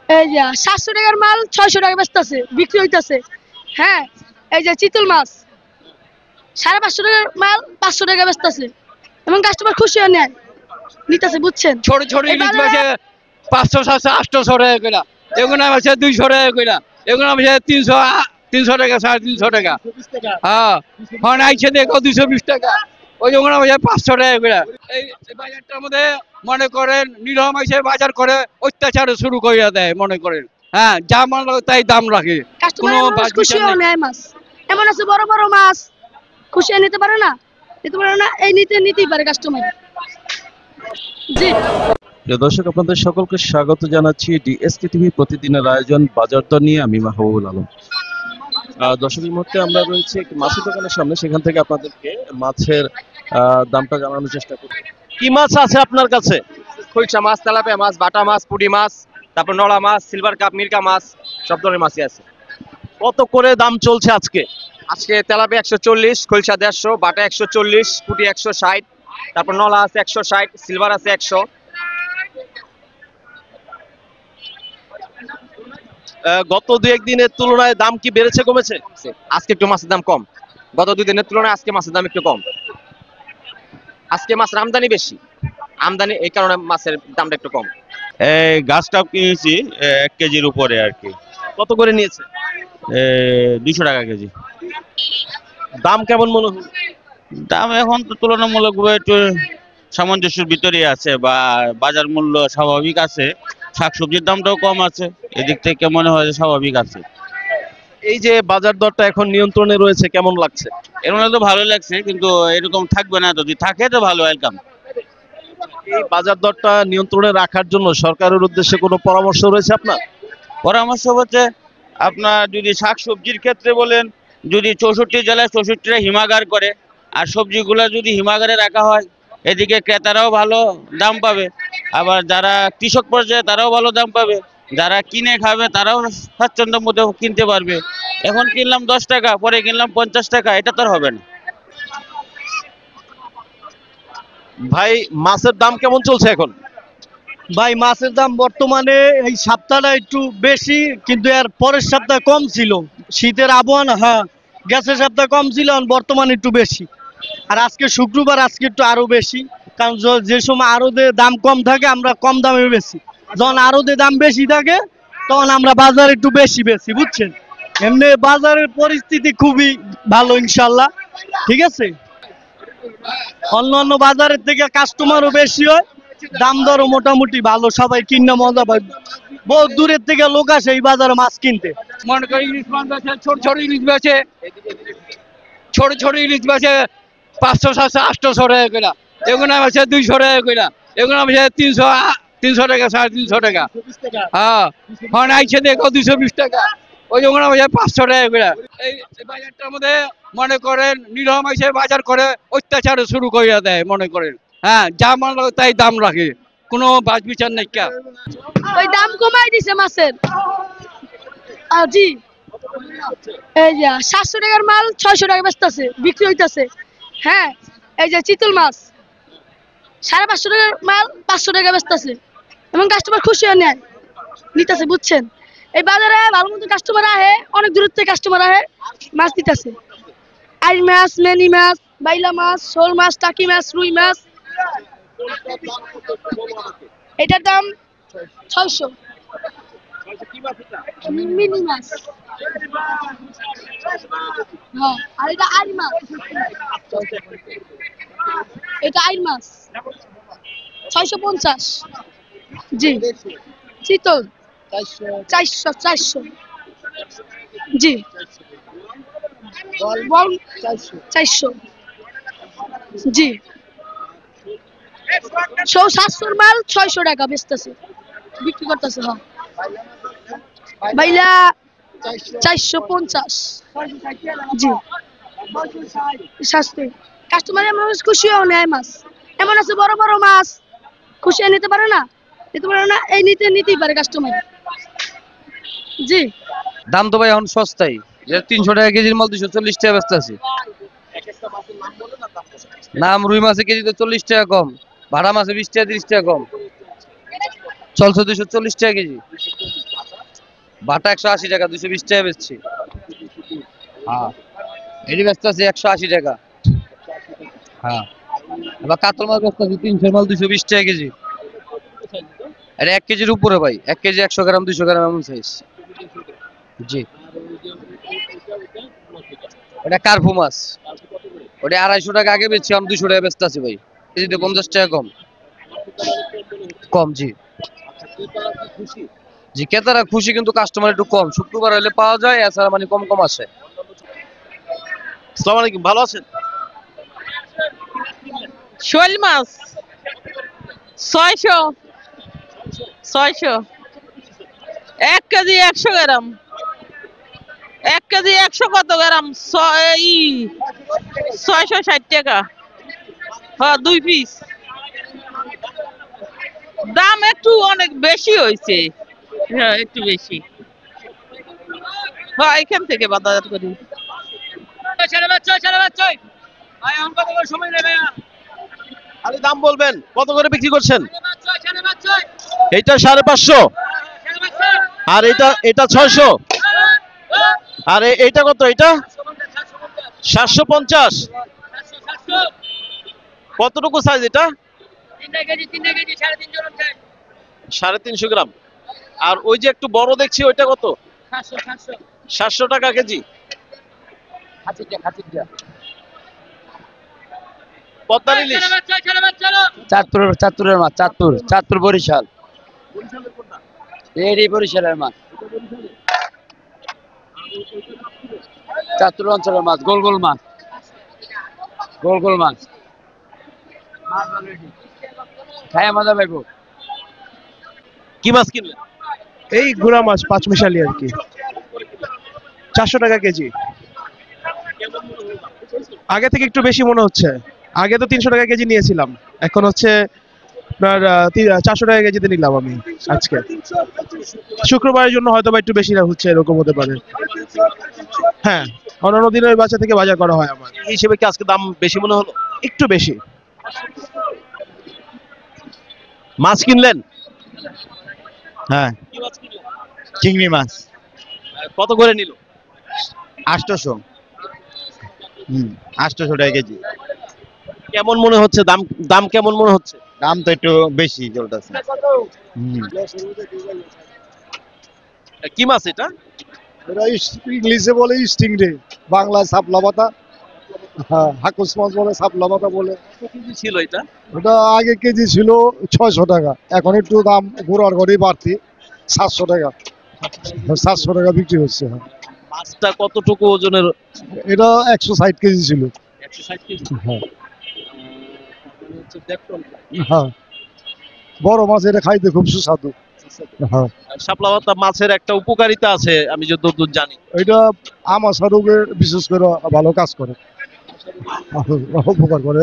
এই যে 700 টাকার মাল 600 টাকা বেচতেছে, বিক্রি হইতেছে। হ্যাঁ, এই যে চিতল মাছ 550 টাকার মাল 500 টাকা বেচতেছে এবং কাস্টমার খুশি হয়ে নেয়, নিতেছে, বুঝছেন। ছোট ছোট ইলিশ মাছে 500 700 800 টাকা করে, এগুলো আছে 200 টাকা করে, এগুলো আছে 300 টাকা 350 টাকা। হ্যাঁ হন আইছে দেখো 220 টাকা, ওই যেগুলো আছে 500 টাকা করে। এই বাজারটার মধ্যে মনে করেন নিরম এসে বাজার করে অত্যাচার শুরু করে দেয়, মনে করেন। হ্যাঁ, যা মনে লাগে তাই দাম রাখে, কোনো খুশি হয়ে নেয় মাছ। এমন আছে বড় বড় মাছ খুশি হয়ে নিতে পারে না, এই নিতেই পারে কাস্টমার। জি প্রিয় দর্শক, আপনাদের সকলকে স্বাগত জানাচ্ছি ডিএসকে টিভি প্রতিদিনের আয়োজন বাজার দর নিয়ে। আমি মাহবুবুল আলম। দর্শক, এই মুহূর্তে আমরা রয়েছি একটি মাছের দোকানের সামনে, সেখান থেকে আপনাদেরকে মাছের দামটা জানানোর চেষ্টা করব। কি মাছ আছে আপনার কাছে? খৈচা মাছ, তেলাপিয়া মাছ, বাটা মাছ, পুঁটি মাছ, তারপর নলা মাছ, সিলভার কাপ, মিরকা মাছ, সব ধরনের মাছই আছে। কত করে দাম চলছে আজকে? আজকে তেলাপিয়া 140, খৈচা 150, বাটা 140, পুঁটি 160, তারপর নলা আছে 160, সিলভার আছে 100। গত দু একদিনের তুলনায় দাম কি বেড়েছে কমেছে? আজকে একটু মাছের দাম কম, গত 2 দিনের তুলনায় আজকে মাছের দাম একটু কম। আজকে মাছের আমদানি বেশি, আমদানি এই কারণে মাছের দামটা একটু কম। এই গাছটা কিনেছি 1 কেজির উপরে আর কি। কত করে নিয়েছে? 200 টাকা কেজি। দাম কেমন মনে হলো? দাম এখন তো তুলনামূলকভাবে একটু সামঞ্জস্যের ভিতরে আছে, বা বাজার মূল্য স্বাভাবিক আছে, শাকসবজির দামটাও কম আছে, এদিক থেকে মনে হয় যে স্বাভাবিক আছে। এই যে বাজার দরটা এখন নিয়ন্ত্রণে রয়েছে, কেমন লাগছে? এরকম তো ভালো লাগছে, কিন্তু এরকম থাকবে না, যদি থাকে তো ভালো, ওয়েলকাম। এই বাজার দরটা নিয়ন্ত্রণে রাখার জন্য সরকারের উদ্দেশ্যে কোনো পরামর্শ রয়েছে আপনার? পরামর্শ হচ্ছে, আপনার যদি শাকসবজির ক্ষেত্রে বলেন, যদি 64 জেলায় 64টা হিমাগার করে, আর সবজিগুলো যদি হিমাগারে রাখা হয়, এদিকে ক্রেতারাও ভালো দাম পাবে, আবার যারা কৃষক পর্যায়ে তারাও ভালো দাম পাবে, যারা কিনে খাবে তারাও স্বাচ্ছন্দ্য মতো কিনতে পারবে। এখন কিনলাম 10 টাকা, পরে কিনলাম 50 টাকা, এটা তো আর হবে না। ভাই, মাছের দাম কেমন চলছে এখন? ভাই, মাছের দাম বর্তমানে এই সপ্তাহটা একটু বেশি, কিন্তু এর পরের সপ্তাহে কম ছিল। শীতের আবহাওয়া, হ্যাঁ, গ্যাসের সপ্তাহে কম ছিল, বর্তমানে একটু বেশি। আর আজকে শুক্রবার, আজকে একটু আরো বেশি, কারণ যে সময় আরদে দাম কম থাকে আমরা কম দামে বেশি, যখন আরদে দাম বেশি থাকে তখন আমরা বাজার একটু বেশি, বুঝছেন। এমনি বাজারের পরিস্থিতি খুবই ভালো ইনশাল্লাহ, ঠিক আছে। অন্যান্য বাজারের থেকে কাস্টমারও বেশি হয়, দাম দরও মোটামুটি ভালো, সবাই কিনে মজা পায়। বহু দূরের থেকে লোক আসে এই বাজারে মাছ কিনতে। মনে করেন ইলিশ মাছ আছে, ছোট ছোট ইলিশ আছে, ছোট ছোট ইলিশ আছে 500 700 800 টাকা করে, এগুলো আছে 200 টাকা করে, এগুলো আছে 300 টাকা 350 টাকা। হ্যাঁ হন আইছে দেখো 220 টাকা, ওই যেগুলো আছে 500 টাকা করে। এই বাজারটার মধ্যে মনে করেন নিরম এসে বাজার করে অত্যাচার শুরু করে দেয়, মনে করেন। হ্যাঁ, যা মনে লাগে তাই দাম রাখে, কোনো বাজ বিচার নাই। ওই দাম কমাই দিছে মাছের। জি, এই যে 700 টাকার মাল 600 টাকা বেচতেছে, বিক্রি হইতেছে। হ্যাঁ, এই যে চিতল মাছ 550 টাকার মাল 500 টাকা বেচতেছে এবং কাস্টমার খুশি হয়ে নেয়, নিতেছে, বুঝছেন। এই বাজারে ভালো মতো কাস্টমার আহে, অনেক দূর থেকে কাস্টমার আহে, মাছ নিতেছে। আইল মাছ, মেনি মাছ, বাইলা মাছ, শোল মাছ, টাকি মাছ, রুই মাছ। এটার দাম 600। মিনি মাছ। হ্যাঁ, আর এটা আইল মাছ, এটা আইল মাছ 650। জি, চিতল 400। জি, বল 400। জি, 700 মাল 600 টাকা বেচতেছে, বিক্রি করতেছে। হ্যাঁ, বাইলা 450। জি, সস্তা। কাস্টমারের মানুষ খুশি হয়ে নেয় মাছ। এমন আছে বড় বড় মাছ খুশি হয়ে নিতে পারে না, এই নিতেই পারে কাস্টমার। জি, দাম তো ভাই এখন সস্তাই, 300 টাকা কেজির মাল 240 টাকা বেচতে আছে। নাম রুই মাছের কেজিতে 40 টাকা কম, ভাড়া মাছে 20 টাকা 30 টাকা কম, চলছে 240 টাকা কেজি। বাটা 180 টাকা, 220 টাকা বেচছি। হ্যাঁ, এটি বেচতে আছে 180 টাকা। হ্যাঁ, এবার কাতল মাছ বেচতে আছে 300 মাল 220 টাকা কেজি। এটা 1 কেজির উপরে ভাই, 1 কেজি 100 গ্রাম 200 গ্রাম এমন সাইজ। জি, এটা কার্পু মাছ, ওটা 250 টাকা আগে বেচছি, আমি 200 টাকা বেচতে আছি ভাই, কেজিতে 50 টাকা কম। কম, জি জি, ক্রেতারা খুশি, কিন্তু কাস্টমার একটু কম। শুক্রবার হলে পাওয়া যায়, এছাড়া মানে কম কম আসে। আসসালামু আলাইকুম, ভালো আছেন? শোল মাছ 600 600, 1 কেজি 100 গ্রাম, 1 কেজি 100 কত গ্রাম? 660 টাকা। হ্যাঁ, 2 পিস। দাম একটু অনেক বেশি হয়েছে, হ্যাঁ একটু বেশি। হ্যাঁ, এখান থেকে বাজার করি। খালি দাম বলবেন, কত করে বিক্রি করছেন? এইটা 550, আর এটা 600, আর এইটা কত? এটা 750। কতটুকু সাইজ এটা? 350 গ্রাম। আর ওই যে একটু বড় দেখছি, ওইটা কত? 700 টাকা কেজি। পদ্মার ইলিশ চাঁদপুরের মাছ, চাঁদপুর বরিশাল, এই বরিশালের মাছ, চাঁদপুর অঞ্চলের মাছ, গোল গোল মাছ, গোল গোল মাছ খায় মজা পাইবো। কি মাছ কিনলেন? এই গুড়া মাছ, 5 মিশালি আর কি, 400 টাকা কেজি। আগে থেকে একটু বেশি মনে হচ্ছে, আগে তো 300 টাকা কেজি নিয়েছিলাম, এখন হচ্ছে আপনার 400 টাকা কেজিতে নিলাম আমি আজকে। শুক্রবারের জন্য হয়তো বা একটু বেশি হচ্ছে, এরকম হতে পারে। হ্যাঁ, অন্যান্য দিনের ওই বাচ্চা থেকে বাজার করা হয় আমার, এই হিসেবে কি আজকে দাম বেশি মনে হলো? একটু বেশি। মাছ কিনলেন? হ্যাঁ, কি মাছ কিনলেন? চিংড়ি মাছ কত করে নিল? 800। 800 টাকা কেজি। কেমন মনে হচ্ছে দাম? দাম কেমন মনে হচ্ছে? দাম তো একটু বেশি চলতেছে। কি মাছ এটা? এটা ইংলিশে বলে স্টিংরে, বাংলায় সাপলা পাতা। হ্যাঁ, হাকুস মাছ বলে, সাপলা পাতা বলে। ছিল এটা? ওটা আগে কেজি ছিল 600 টাকা, এখন একটু দাম ঘোরার ঘরেই বাড়তি, 700 টাকা। 700 টাকা বিক্রি হচ্ছে। মাছটা কতটুকু ওজনের? এটা 160 কেজি ছিল। 160 কেজি। হ্যাঁ হ্যাঁ, বড় মাছ, এটা খাইতে খুব সুস্বাদু। হ্যাঁ, শাপলা পাতা মাছের একটা উপকারিতা আছে, আমি যতদূর জানি। এটা আমাশা রোগে বিশেষ করে ভালো কাজ করে, উপকার করে।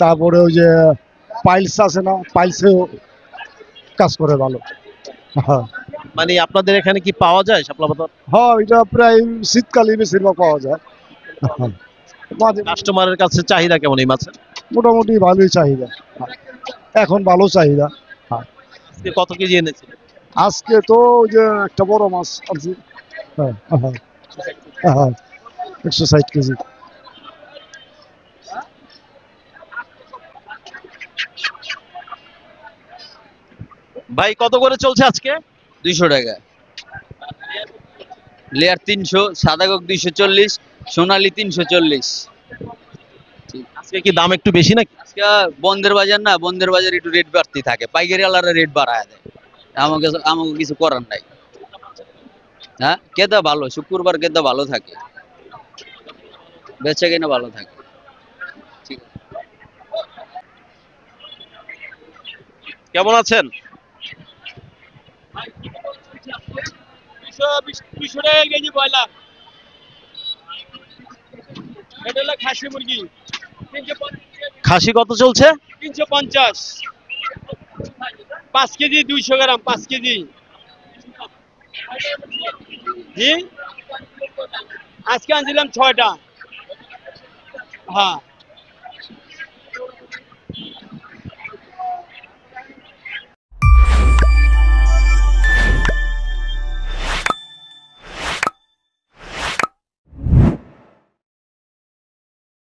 তারপরে ওই যে পাইলস আছে না, পাইলসেও কাজ করে ভালো। হ্যাঁ মানে আপনাদের এখানে কি পাওয়া যায় শাপলা পাতা? হ্যাঁ, এটা প্রায় শীতকালে বেশিরভাগ পাওয়া যায়। কাস্টমারের কাছে চাহিদা কেমন এই মাছের? মোটামুটি ভালোই চাহিদা, এখন ভালো চাহিদা। আজকে কত কেজি এনেছিলেন? আজকে তো ওই যে একটা বড় মাছ আনছি। হ্যাঁ হ্যাঁ হ্যাঁ, 160 কেজি। ভাই কত করে চলছে আজকে? 200 টাকা লেয়ার, 300, সাদা কক 240, সোনালি 340। আজকে কি দাম একটু বেশি নাকি? আজকে বন্ধের বাজার না, বন্ধের বাজার একটু রেট বাড়তি থাকে, পাইকারি আলাদা রেট বাড়ায় দেয়, আমাকে কিছু করার নাই। হ্যাঁ, কেদা ভালো, শুক্রবার কেদা ভালো থাকে, বেচা কিনা ভালো থাকে। ঠিক আছে, কেমন আছেন? 200 টাকা কেজি ব্রয়লার। এটা হলো খাসি মুরগি, খাসি কত চলছে? 350। 5 কেজি 200 গ্রাম, 5 কেজি। জি, আজকে আনছিলাম 6টা। হ্যাঁ।